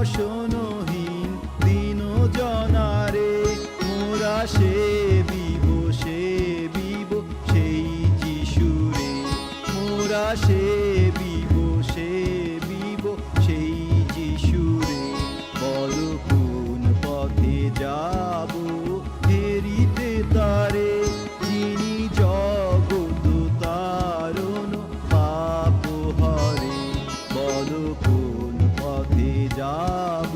বাসনহীন দিন জনারে মোরা সেবিব সেবিব সেই যিশুরে মোরা সেবিব সেবিব সেই যিশুরে বল কোন পথে যাব হেরিতে তারে যিনি জগৎ তারণ পাপ হরে বল কোন পথে যাব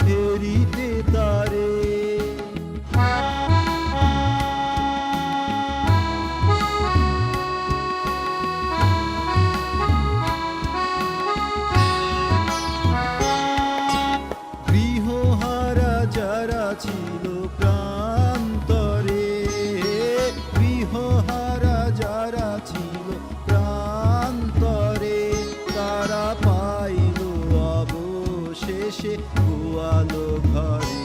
হেরিতে তারে গৃহহারা যারা ছিল প্রান্তরে গৃহহারা যারা ছিল প্রান্তরে তারা পাইল অবশেষে গোয়ালো ঘরে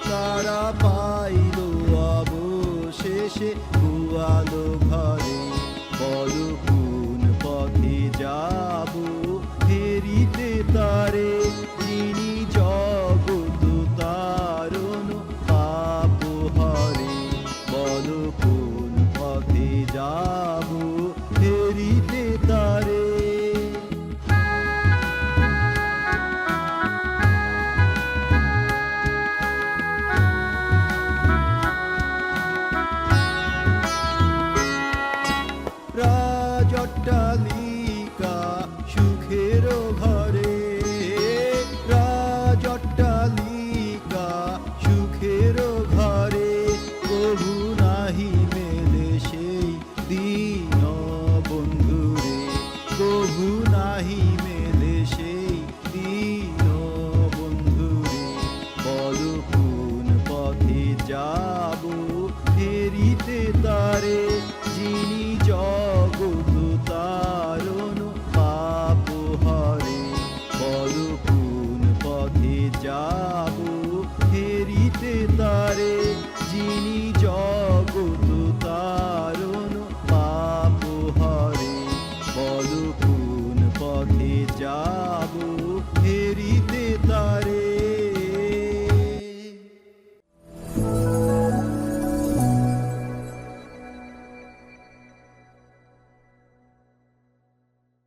তারা পাইল অবশেষে গোয়ালো ঘরে বল কোন পথে যাব হেরি